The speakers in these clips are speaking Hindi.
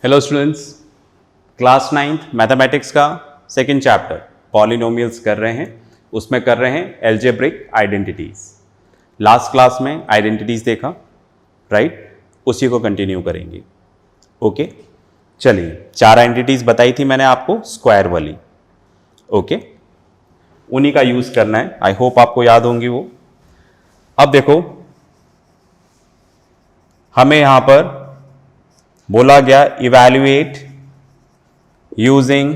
Hello students, class 9th mathematics का सेकंड चैप्टर पॉलिनोमियल्स कर रहे हैं। उसमें कर रहे हैं एल्जेब्रिक आइडेंटिटीज। लास्ट क्लास में आइडेंटिटीज देखा, राइट? उसी को कंटिन्यू करेंगे। ओके, चलिए 4 आइडेंटिटीज बताई थी मैंने आपको, स्क्वायर वाली। ओके, उन्हीं का यूज करना है। आई होप आपको याद होंगी वो। अब देखो, हमें यहां पर बोला गया इवैल्यूएट यूजिंग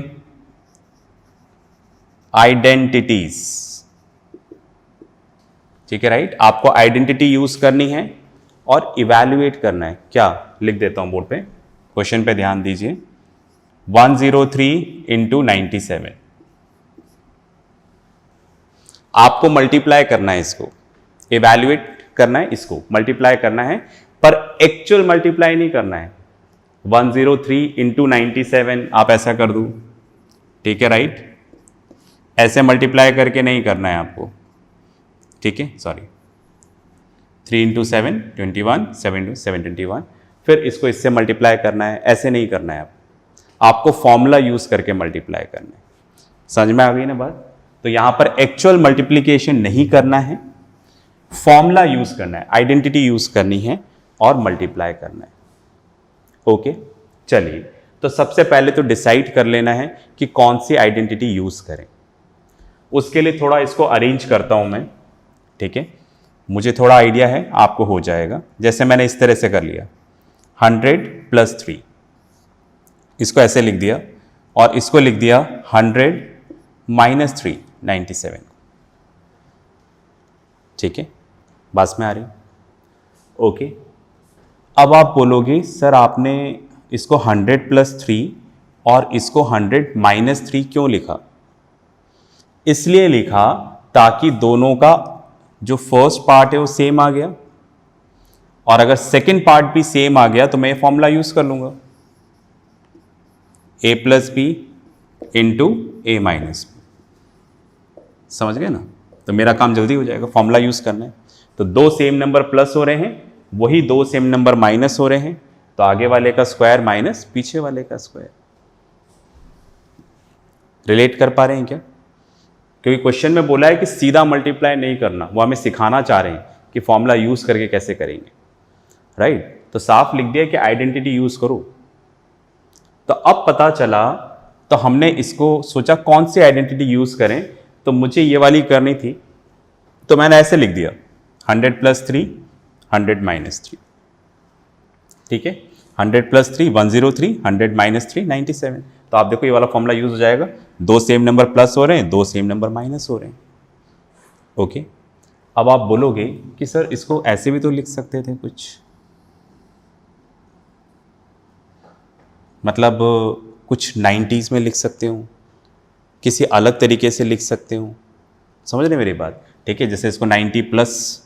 आइडेंटिटीज। ठीक है, राइट? आपको आइडेंटिटी यूज करनी है और इवैल्यूएट करना है। क्या लिख देता हूं बोर्ड पे, क्वेश्चन पे ध्यान दीजिए। 103 इंटू 97 आपको मल्टीप्लाई करना है, इसको इवैल्यूएट करना है, इसको मल्टीप्लाई करना है, पर एक्चुअल मल्टीप्लाई नहीं करना है। 103 इंटू 97 आप ऐसा कर दो, ठीक है, राइट? ऐसे मल्टीप्लाई करके नहीं करना है आपको, ठीक है, सॉरी। 3 इंटू 7 21, 7 इंटू 7 21, फिर इसको इससे मल्टीप्लाई करना है, ऐसे नहीं करना है आपको फॉर्मूला यूज करके मल्टीप्लाई करना है। समझ में आ गई ना बात? तो यहां पर एक्चुअल मल्टीप्लीकेशन नहीं करना है, फॉर्मूला यूज करना है, आइडेंटिटी यूज करनी है और मल्टीप्लाई करना है। ओके, चलिए, तो सबसे पहले तो डिसाइड कर लेना है कि कौन सी आइडेंटिटी यूज करें। उसके लिए थोड़ा इसको अरेंज करता हूं मैं, ठीक है? मुझे थोड़ा आइडिया है, आपको हो जाएगा। जैसे मैंने इस तरह से कर लिया, 100 + 3, इसको ऐसे लिख दिया, और इसको लिख दिया 100 - 3 97। ठीक है, बात में आ रही? ओके, अब आप बोलोगे सर आपने इसको 100 + 3 और इसको 100 - 3 क्यों लिखा? इसलिए लिखा ताकि दोनों का जो फर्स्ट पार्ट है वो सेम आ गया, और अगर सेकंड पार्ट भी सेम आ गया तो मैं फॉर्मूला यूज कर लूंगा, a + b into a - b। समझ गए ना? तो मेरा काम जल्दी हो जाएगा, फॉर्मूला यूज करना है। तो 2 सेम नंबर प्लस हो रहे हैं, वही 2 सेम नंबर माइनस हो रहे हैं, तो आगे वाले का स्क्वायर माइनस पीछे वाले का स्क्वायर। रिलेट कर पा रहे हैं क्या? क्योंकि क्वेश्चन में बोला है कि सीधा मल्टीप्लाई नहीं करना, वो हमें सिखाना चाह रहे हैं कि फॉर्मूला यूज करके कैसे करेंगे, राइट? तो साफ लिख दिया कि आइडेंटिटी यूज करो। तो अब पता चला, तो हमने इसको सोचा कौन सी आइडेंटिटी यूज करें, तो मुझे ये वाली करनी थी, तो मैंने ऐसे लिख दिया 100 + 3 100 - 3। ठीक है, 100 + 3 103, 100 - 3 97। तो आप देखो ये वाला फॉर्मूला यूज हो जाएगा। 2 सेम नंबर प्लस हो रहे हैं, 2 सेम नंबर माइनस हो रहे हैं। ओके, अब आप बोलोगे कि सर इसको ऐसे भी तो लिख सकते थे कुछ, मतलब कुछ 90s में लिख सकते हो, किसी अलग तरीके से लिख सकते हो। समझ रहे मेरी बात? ठीक है, जैसे इसको 90 +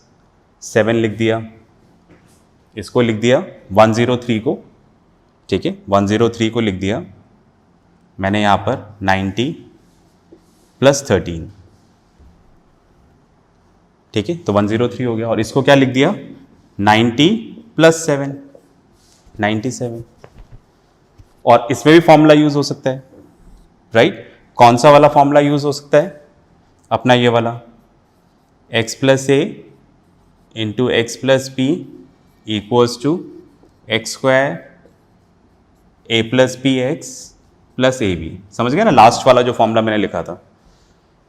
7 लिख दिया, इसको लिख दिया 103 को, ठीक है, 103 को लिख दिया मैंने यहां पर 90 + 13, ठीक है, तो 103 हो गया। और इसको क्या लिख दिया 90 + 7 97। और इसमें भी फॉर्मूला यूज हो सकता है, राइट? कौन सा वाला फॉर्मूला यूज हो सकता है? अपना ये वाला, x + a into x + b equals to x² a + bx + ab। समझ गए ना? लास्ट वाला जो फॉर्मूला मैंने लिखा था,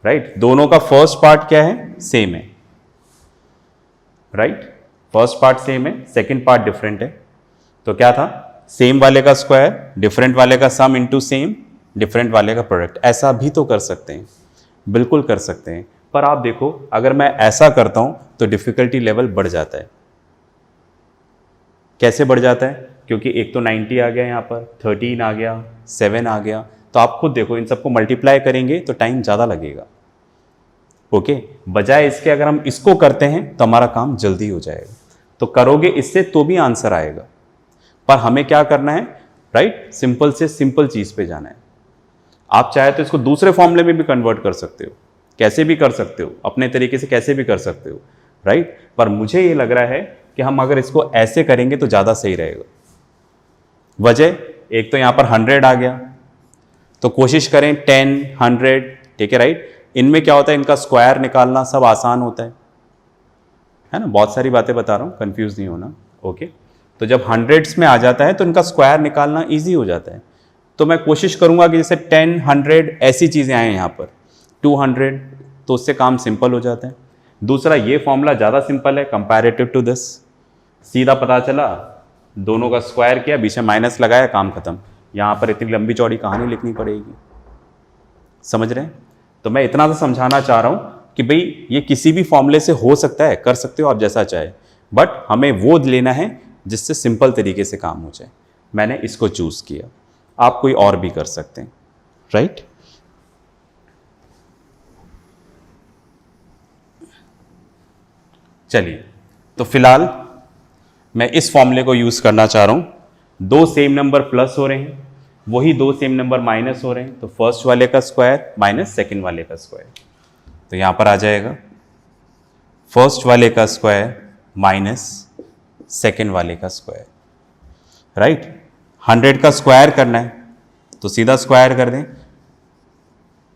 राइट? दोनों का फर्स्ट पार्ट क्या है? सेम है, राइट? फर्स्ट पार्ट सेम है, सेकंड पार्ट डिफरेंट है। तो क्या था? सेम वाले का स्क्वायर, डिफरेंट वाले का सम इंटू सेम, डिफरेंट वाले का प्रोडक्ट। ऐसा भी तो कर सकते हैं, बिल्कुल कर सकते हैं। पर आप देखो, अगर मैं ऐसा करता हूं तो डिफिकल्टी लेवल बढ़ जाता है। कैसे बढ़ जाता है? क्योंकि एक तो 90 आ गया, यहाँ पर 13 आ गया, 7 आ गया, तो आप खुद देखो इन सबको मल्टीप्लाई करेंगे तो टाइम ज़्यादा लगेगा। ओके, बजाय इसके अगर हम इसको करते हैं तो हमारा काम जल्दी हो जाएगा। तो करोगे इससे तो भी आंसर आएगा, पर हमें क्या करना है, राइट? सिंपल से सिंपल चीज़ पे जाना है। आप चाहे तो इसको दूसरे फॉर्मूले में भी कन्वर्ट कर सकते हो, कैसे भी कर सकते हो, अपने तरीके से कैसे भी कर सकते हो, राइट? पर मुझे ये लग रहा है कि हम अगर इसको ऐसे करेंगे तो ज़्यादा सही रहेगा। वजह एक तो यहाँ पर 100 आ गया, तो कोशिश करें 10, 100, ठीक है राइट। इनमें क्या होता है, इनका स्क्वायर निकालना सब आसान होता है ना। बहुत सारी बातें बता रहा हूँ, कंफ्यूज नहीं होना। ओके, तो जब हंड्रेड्स में आ जाता है तो इनका स्क्वायर निकालना ईजी हो जाता है। तो मैं कोशिश करूंगा कि जैसे 10, 100 ऐसी चीज़ें आए यहाँ पर, 200, तो उससे काम सिंपल हो जाता है। दूसरा, ये फॉर्मूला ज़्यादा सिंपल है कंपैरेटिव टू दिस। सीधा पता चला, दोनों का स्क्वायर किया, बीच में माइनस लगाया, काम खत्म। यहाँ पर इतनी लंबी चौड़ी कहानी लिखनी पड़ेगी, समझ रहे हैं। तो मैं इतना तो समझाना चाह रहा हूँ कि भाई ये किसी भी फॉर्मूले से हो सकता है, कर सकते हो आप जैसा चाहे, बट हमें वो लेना है जिससे सिंपल तरीके से काम हो जाए। मैंने इसको चूज किया, आप कोई और भी कर सकते हैं, राइट। चलिए, तो फिलहाल मैं इस फॉर्मूले को यूज करना चाह रहा हूं। दो सेम नंबर प्लस हो रहे हैं, वही दो सेम नंबर माइनस हो रहे हैं, तो फर्स्ट वाले का स्क्वायर माइनस सेकंड वाले का स्क्वायर। तो यहां पर आ जाएगा फर्स्ट वाले का स्क्वायर माइनस सेकंड वाले का स्क्वायर, राइट। 100 का स्क्वायर करना है तो सीधा स्क्वायर कर दें,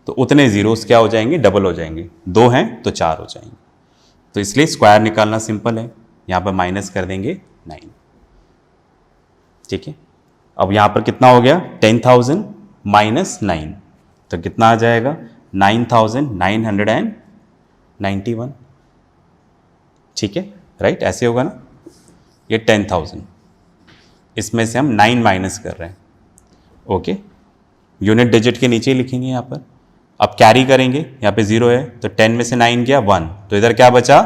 तो उतने जीरोस क्या हो जाएंगे, डबल हो जाएंगे। 2 हैं तो 4 हो जाएंगे, तो इसलिए स्क्वायर निकालना सिंपल है। यहां पर माइनस कर देंगे 9, ठीक है। अब यहां पर कितना हो गया, 10,000 माइनस 9, तो कितना आ जाएगा, 9,991, ठीक है राइट। ऐसे होगा ना, ये 10,000, इसमें से हम 9 माइनस कर रहे हैं, ओके। यूनिट डिजिट के नीचे लिखेंगे यहाँ पर। अब कैरी करेंगे, यहाँ पे 0 है तो 10 में से 9 गया 1, तो इधर क्या बचा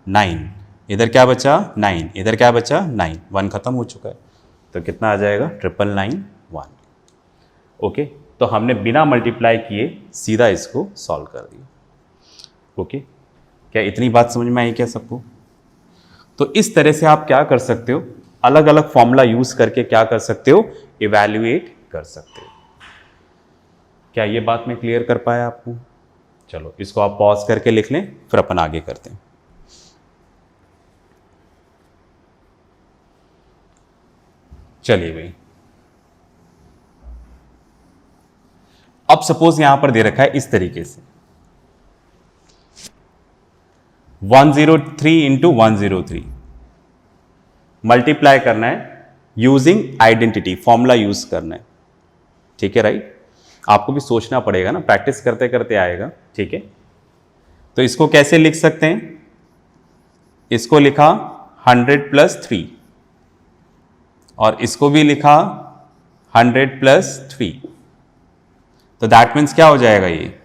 9, इधर क्या बचा 9, इधर क्या बचा 9, 1 खत्म हो चुका है। तो कितना आ जाएगा 991, ओके। तो हमने बिना मल्टीप्लाई किए सीधा इसको सॉल्व कर दिया, ओके। क्या इतनी बात समझ में आई क्या सबको? तो इस तरह से आप क्या कर सकते हो, अलग अलग फॉर्मूला यूज करके क्या कर सकते हो, इवैल्यूएट कर सकते हो। क्या ये बात मैं क्लियर कर पाया आपको? चलो इसको आप पॉज करके लिख लें, फिर अपन आगे करते हैं। चलिए भाई, अब सपोज यहां पर दे रखा है इस तरीके से 103 इंटू 103 मल्टीप्लाई करना है यूजिंग आइडेंटिटी, फॉर्मूला यूज करना है, ठीक है राइट। आपको भी सोचना पड़ेगा ना, प्रैक्टिस करते करते आएगा, ठीक है। तो इसको कैसे लिख सकते हैं, इसको लिखा 100 प्लस 3 और इसको भी लिखा 100 प्लस 3, तो दैट मीन्स क्या हो जाएगा, ये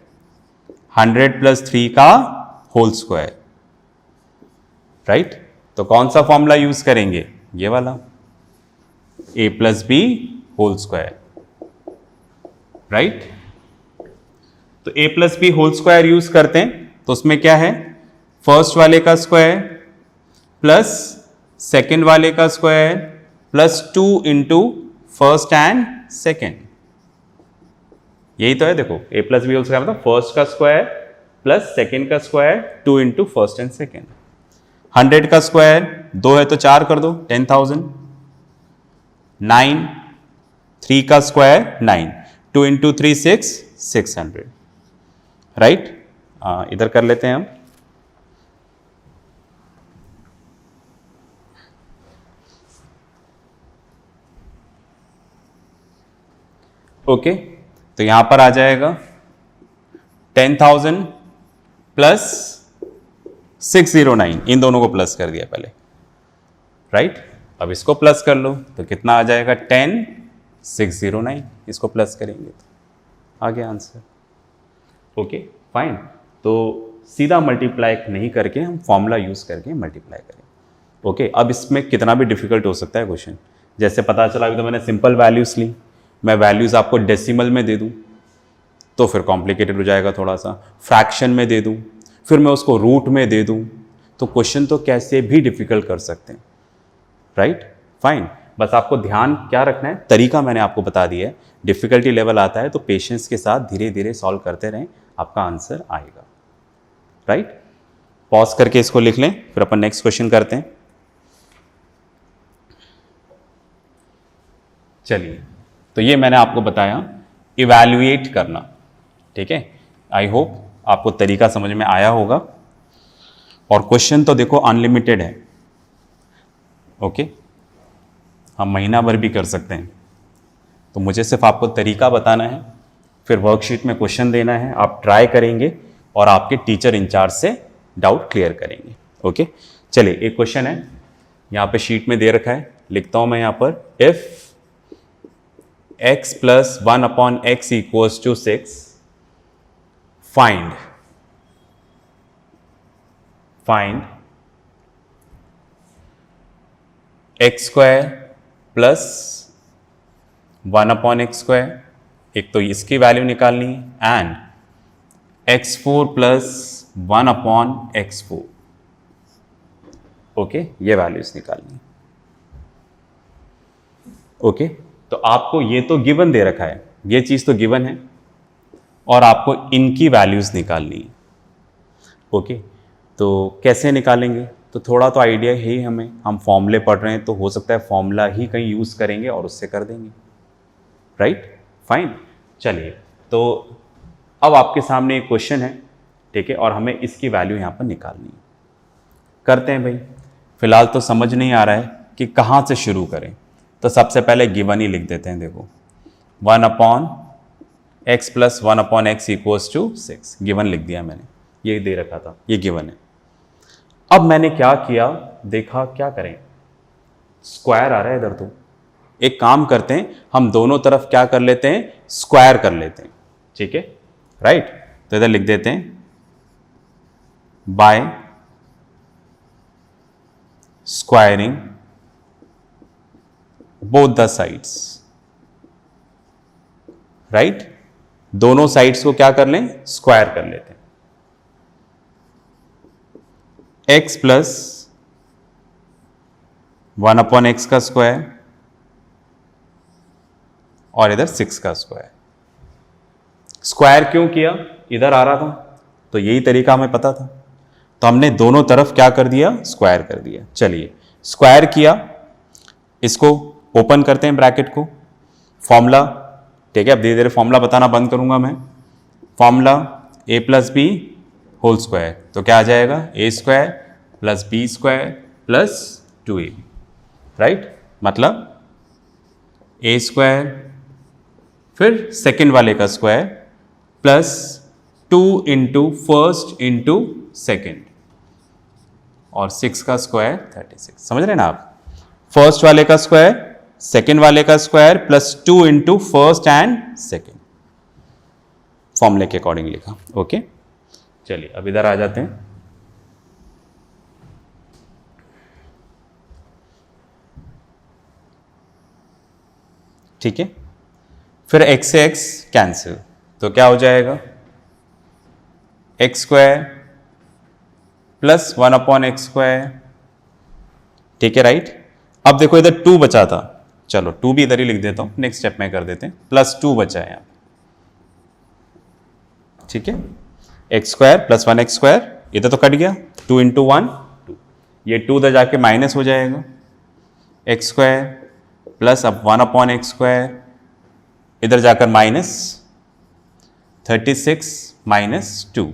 100 प्लस 3 का होल स्क्वायर, राइट। तो कौन सा फॉर्मूला यूज करेंगे, ये वाला, a plus b whole square, right. तो a plus b whole square use करते हैं, तो उसमें क्या है, फर्स्ट वाले का स्क्वायर प्लस सेकेंड वाले का square plus 2 into first and second, यही तो है। देखो a plus b whole square मतलब फर्स्ट का स्क्वायर प्लस सेकेंड का square 2 into first and second. 100 का स्क्वायर 2 है तो 4 कर दो, 10,000। 9, 3 का स्क्वायर 9, 2 इंटू 3 6, 600, राइट। इधर कर लेते हैं हम, ओके। तो यहां पर आ जाएगा 10,000 प्लस 609, इन दोनों को प्लस कर दिया पहले, राइट। अब इसको प्लस कर लो तो कितना आ जाएगा 10,609, इसको प्लस करेंगे तो आ गया आंसर, ओके फाइन। तो सीधा मल्टीप्लाई नहीं करके हम फॉर्मूला यूज करके मल्टीप्लाई करें, ओके। अब इसमें कितना भी डिफिकल्ट हो सकता है क्वेश्चन, जैसे पता चला अभी तो मैंने सिंपल वैल्यूज ली, मैं वैल्यूज आपको डेसिमल में दे दूं तो फिर कॉम्प्लिकेटेड हो जाएगा थोड़ा सा, फ्रैक्शन में दे दूं फिर मैं उसको रूट में दे दूं, तो क्वेश्चन तो कैसे भी डिफिकल्ट कर सकते हैं, राइट फाइन। बस आपको ध्यान क्या रखना है, तरीका मैंने आपको बता दिया है। डिफिकल्टी लेवल आता है तो पेशेंस के साथ धीरे धीरे सॉल्व करते रहें, आपका आंसर आएगा, राइट। पॉज करके इसको लिख लें, फिर अपन नेक्स्ट क्वेश्चन करते हैं। चलिए तो ये मैंने आपको बताया इवैल्यूएट करना, ठीक है। आई होप आपको तरीका समझ में आया होगा। और क्वेश्चन तो देखो अनलिमिटेड है, ओके, हम महीना भर भी कर सकते हैं। तो मुझे सिर्फ आपको तरीका बताना है, फिर वर्कशीट में क्वेश्चन देना है, आप ट्राई करेंगे और आपके टीचर इंचार्ज से डाउट क्लियर करेंगे, ओके। चलिए एक क्वेश्चन है यहाँ पे शीट में दे रखा है, लिखता हूं मैं यहाँ पर, if x plus 1/x equals to 6, find x square plus 1/x square, एक तो इसकी वैल्यू निकालनी है, and x4 plus 1/x4, okay, ये वैल्यूज निकालनी, ओके। तो आपको ये तो गिवन दे रखा है, ये चीज तो गिवन है, और आपको इनकी वैल्यूज निकालनी है, ओके। तो कैसे निकालेंगे, तो थोड़ा तो आइडिया है ही हमें, हम फॉर्मूले पढ़ रहे हैं तो हो सकता है फॉर्मूला ही कहीं यूज करेंगे और उससे कर देंगे, राइट, फाइन। चलिए, तो अब आपके सामने एक क्वेश्चन है, ठीक है, और हमें इसकी वैल्यू यहाँ पर निकालनी है। करते हैं भाई, फिलहाल तो समझ नहीं आ रहा है कि कहाँ से शुरू करें, तो सबसे पहले गिवन ही लिख देते हैं। देखो 1/x plus 1/x equals to 6, given लिख दिया मैंने, ये दे रखा था, ये गिवन है। अब मैंने क्या किया, देखा क्या करें, स्क्वायर आ रहा है इधर, तो एक काम करते हैं, हम दोनों तरफ क्या कर लेते हैं, स्क्वायर कर लेते हैं, ठीक है, राइट। तो इधर लिख देते हैं by squaring both the sides, right, दोनों साइड्स को क्या कर लें, स्क्वायर कर लेते हैं। x प्लस 1/x का स्क्वायर और इधर 6 का स्क्वायर। स्क्वायर क्यों किया, इधर आ रहा था तो यही तरीका हमें पता था, तो हमने दोनों तरफ क्या कर दिया, स्क्वायर कर दिया। चलिए स्क्वायर किया, इसको ओपन करते हैं ब्रैकेट को, फॉर्मूला, ठीक है, अब धीरे धीरे फॉर्मूला बताना बंद करूंगा मैं। Formula a plus b whole square, तो क्या आ जाएगा, a square plus b square plus 2ab, right, मतलब a स्क्वायर फिर सेकेंड वाले का square plus 2 into first into second और 6 का स्क्वायर 36, समझ रहे हैं ना आप, फर्स्ट वाले का स्क्वायर सेकेंड वाले का square plus 2 into first and second, फॉर्मूले के अकॉर्डिंग लिखा, ओके। चलिए अब इधर आ जाते हैं, ठीक है, फिर x से x कैंसिल, तो क्या हो जाएगा, x square plus 1/x square, ठीक है, राइट। अब देखो इधर 2 बचा था, चलो 2 भी इधर ही लिख देता हूं, नेक्स्ट स्टेप में कर देते हैं, प्लस 2 बचा है यहाँ, ठीक है, x square plus 1x square, इधर तो कट गया, 2 इंटू 1 2, ये 2 इधर जाके माइनस हो जाएगा, x स्क्वायर प्लस अब 1/x स्क्वायर, इधर जाकर माइनस 36 माइनस 2,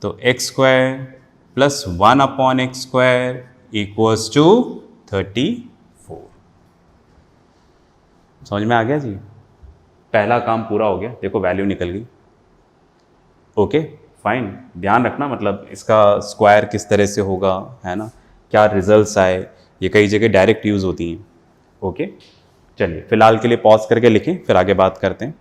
तो x square plus 1/x square equals to 34। समझ में आ गया जी, पहला काम पूरा हो गया, देखो वैल्यू निकल गई, ओके, फाइन। ध्यान रखना, मतलब इसका स्क्वायर किस तरह से होगा, है ना, क्या रिजल्ट्स आए, ये कई जगह डायरेक्ट यूज होती हैं, ओके। चलिए फिलहाल के लिए पॉज करके लिखें, फिर आगे बात करते हैं।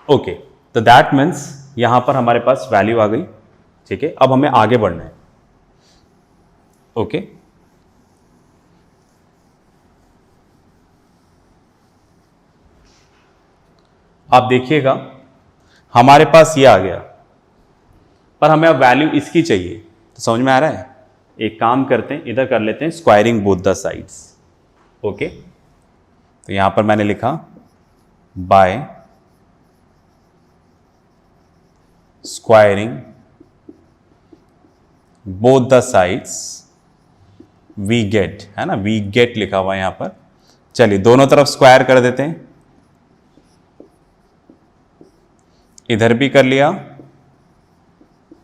ओके, तो दैट मीन्स यहां पर हमारे पास वैल्यू आ गई, ठीक है। अब हमें आगे बढ़ना है, ओके। आप देखिएगा हमारे पास ये आ गया, पर हमें अब वैल्यू इसकी चाहिए, तो समझ में आ रहा है, एक काम करते हैं, इधर कर लेते हैं squaring both the sides, okay. तो यहां पर मैंने लिखा by squaring both the sides we get, है ना, वी गेट लिखा हुआ है यहां पर। चलिए दोनों तरफ स्क्वायर कर देते हैं, इधर भी कर लिया,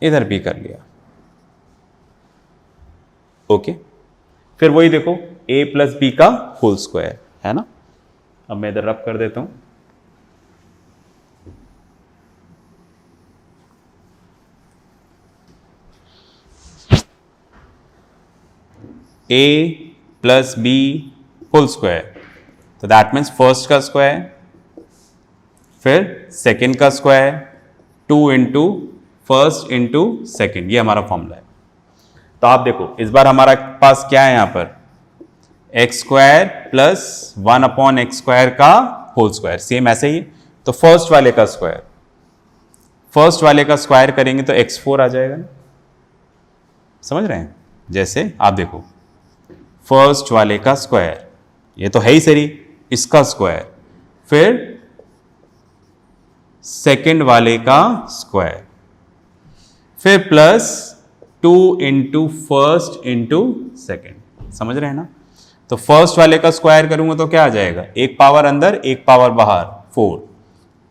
इधर भी कर लिया। ओके, फिर वही देखो a प्लस बी का होल स्क्वायर, है ना। अब मैं इधर रब कर देता हूं, a plus b whole square, तो दैट मीन्स फर्स्ट का स्क्वायर फिर सेकेंड का square, 2 into first into second, ये हमारा फॉर्मूला है। तो आप देखो इस बार हमारा पास क्या है यहां पर, x square plus 1 upon x square का होल स्क्वायर, सेम ऐसे ही। तो फर्स्ट वाले का स्क्वायर, फर्स्ट वाले का स्क्वायर करेंगे तो x4 आ जाएगा, समझ रहे हैं। जैसे आप देखो फर्स्ट वाले का स्क्वायर, ये तो है ही सही, इसका स्क्वायर, फिर सेकेंड वाले का स्क्वायर, फिर plus 2 into first into second, समझ रहे हैं ना। तो फर्स्ट वाले का स्क्वायर करूंगा तो क्या आ जाएगा, एक पावर अंदर एक पावर बाहर, 4,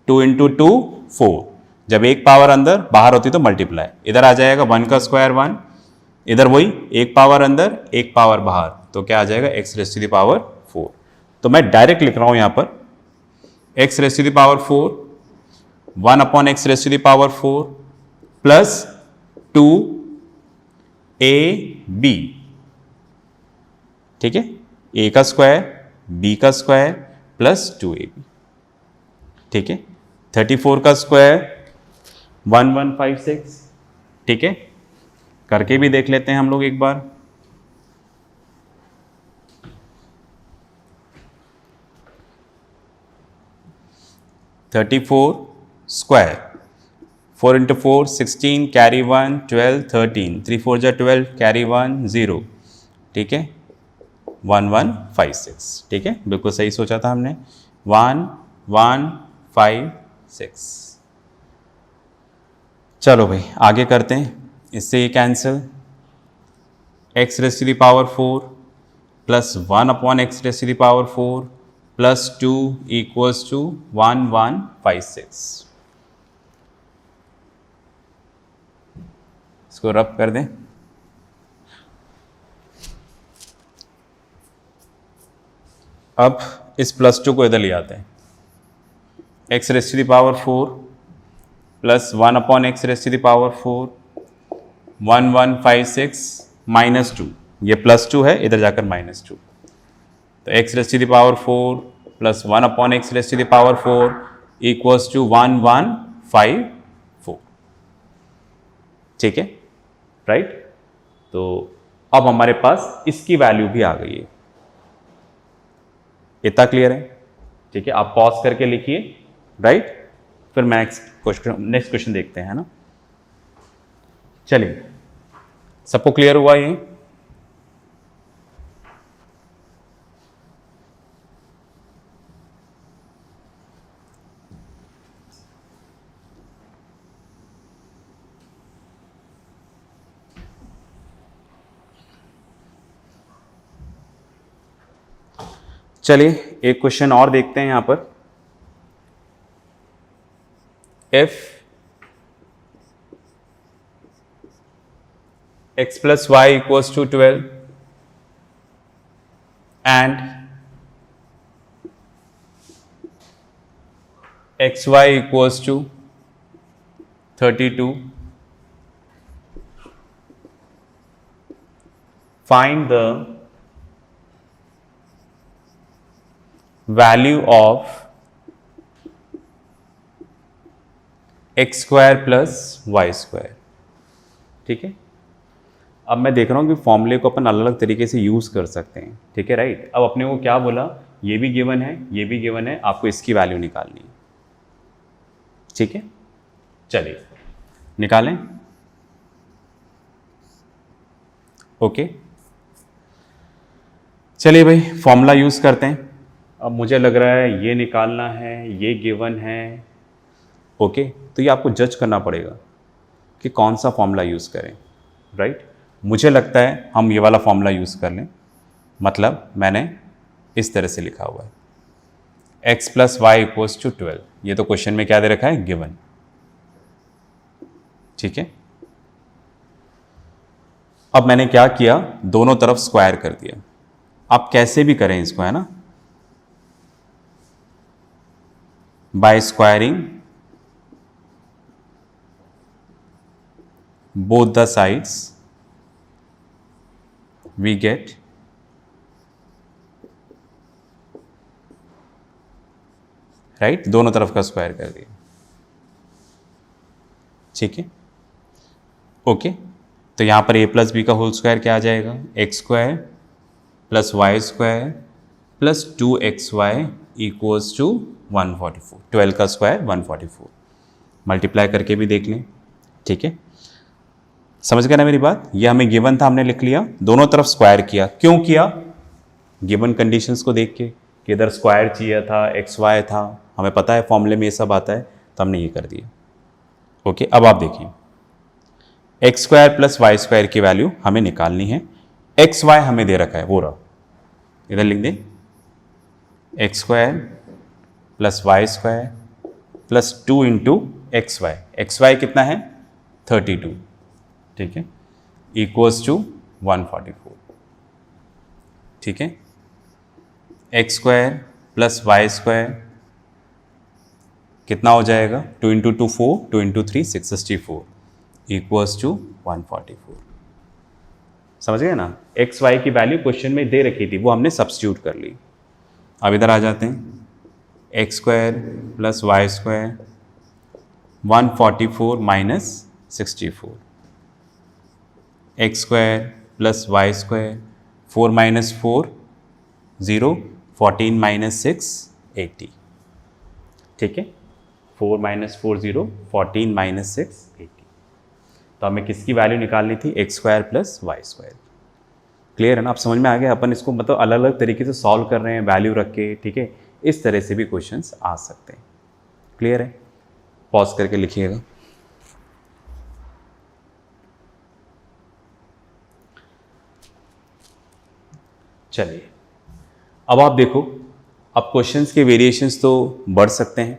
2 इंटू 2 4, जब एक पावर अंदर बाहर होती तो मल्टीप्लाई, इधर आ जाएगा 1 का स्क्वायर 1, इधर वही एक पावर अंदर एक पावर बाहर, तो क्या आ जाएगा x raise to the power 4। तो मैं डायरेक्ट लिख रहा हूं यहां पर x raise to the power 4 1 upon x raise to the power 4 plus 2ab, ठीक है, a का स्क्वायर b का स्क्वायर प्लस 2ab, ठीक है। 34 का स्क्वायर 1156, ठीक है, करके भी देख लेते हैं हम लोग एक बार। स्क्वायर 4 इंटू 4 16, कैरी 1 12 13, 3 4 जा 12, कैरी 1 0, ठीक है, 1156, ठीक है, बिल्कुल सही सोचा था हमने, 1156। चलो भाई आगे करते हैं, इससे ये cancel, x raise to the power 4 plus 1 upon x raise to the power 4 plus 2 equals to 1156। इसको रब कर दें, अब इस प्लस 2 को इधर ले आते हैं, x raise to the power 4 plus 1 upon x raise to the power 4 1156 minus 2, ये प्लस 2 है, इधर जाकर माइनस 2, तो x raise to the power 4 plus 1 upon x raise to the power 4 equals to 1154, ठीक है, राइट। तो अब हमारे पास इसकी वैल्यू भी आ गई है, इतना क्लियर है, ठीक है। आप पॉज करके लिखिए, राइट, फिर नेक्स्ट क्वेश्चन देखते हैं ना। चलिए सबको क्लियर हुआ ये, चलिए एक क्वेश्चन और देखते हैं यहां पर, if x plus y equals to 12 and xy equals to 32, find the value of x square plus y square, ठीक है। अब मैं देख रहा हूँ कि फॉर्मूले को अपन अलग अलग तरीके से यूज़ कर सकते हैं, ठीक है, राइट। अब अपने को क्या बोला, ये भी गिवन है, ये भी गिवन है, आपको इसकी वैल्यू निकालनी है, ठीक है। चलिए निकालें, ओके। चलिए भाई फॉर्मूला यूज़ करते हैं। अब मुझे लग रहा है ये निकालना है, ये गिवन है, ओके। तो ये आपको जज करना पड़ेगा कि कौन सा फॉर्मूला यूज़ करें, राइट। मुझे लगता है हम ये वाला फॉर्मूला यूज़ कर लें, मतलब मैंने इस तरह से लिखा हुआ है x plus y equals to 12। ये तो क्वेश्चन में क्या दे रखा है, गिवन। ठीक है, अब मैंने क्या किया, दोनों तरफ स्क्वायर कर दिया। आप कैसे भी करें इसको, है ना, by squaring both the sides we get right, दोनों तरफ का स्क्वायर कर दिया। ठीक है, ओके, तो यहां पर a प्लस बी का होल स्क्वायर क्या आ जाएगा, x square plus y square plus 2xy equals to 144। 12 का स्क्वायर 144। मल्टीप्लाई करके भी देख लें। ठीक है, समझ गए ना मेरी बात, ये हमें गिवन था, हमने लिख लिया, दोनों तरफ स्क्वायर किया। क्यों किया, गिवन कंडीशंस को देख के कि इधर स्क्वायर चाहिए था, xy था, हमें पता है फॉर्मूले में ये सब आता है, तो हमने ये कर दिया। ओके, अब आप देखिए, x square plus y square की वैल्यू हमें निकालनी है। एक्स वाई हमें दे रखा है, वो रहा, इधर लिख दें, x square plus y square plus 2 into x y कितना है, 32। ठीक है, इक्वल्स टू 144। ठीक है, x square plus y square कितना हो जाएगा, 2 इंटू 2 4, 2 इंटू 3 664 इक्वल्स टू 144। समझ गए ना, एक्स वाई की वैल्यू क्वेश्चन में दे रखी थी, वो हमने सब्स्टिट्यूट कर ली। अब इधर आ जाते हैं, x square plus y square 144 minus 64, x square plus y square 4 minus 4 0, 14 minus 6 80। ठीक है, 4 माइनस 4 0, 14 माइनस 6 80। तो हमें किसकी वैल्यू निकालनी थी, x square plus y square. Clear है ना, आप समझ में आ गया, अपन इसको मतलब अलग अलग तरीके से सॉल्व कर रहे हैं, वैल्यू रख के। ठीक है, इस तरह से भी क्वेश्चंस आ सकते हैं। क्लियर है, पॉज करके लिखिएगा। चलिए, अब आप देखो, अब क्वेश्चंस के वेरिएशंस तो बढ़ सकते हैं,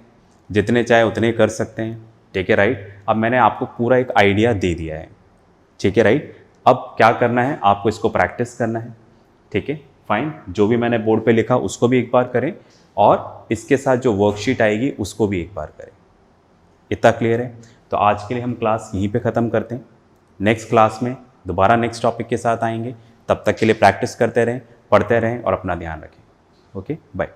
जितने चाहे उतने कर सकते हैं। ठीक है, राइट। अब मैंने आपको पूरा एक आइडिया दे दिया है। ठीक है, राइट। अब क्या करना है, आपको इसको प्रैक्टिस करना है। ठीक है, फाइन। जो भी मैंने बोर्ड पे लिखा उसको भी एक बार करें, और इसके साथ जो वर्कशीट आएगी उसको भी एक बार करें। इतना क्लियर है? तो आज के लिए हम क्लास यहीं पे ख़त्म करते हैं। नेक्स्ट क्लास में दोबारा नेक्स्ट टॉपिक के साथ आएंगे। तब तक के लिए प्रैक्टिस करते रहें, पढ़ते रहें और अपना ध्यान रखें। Okay, bye.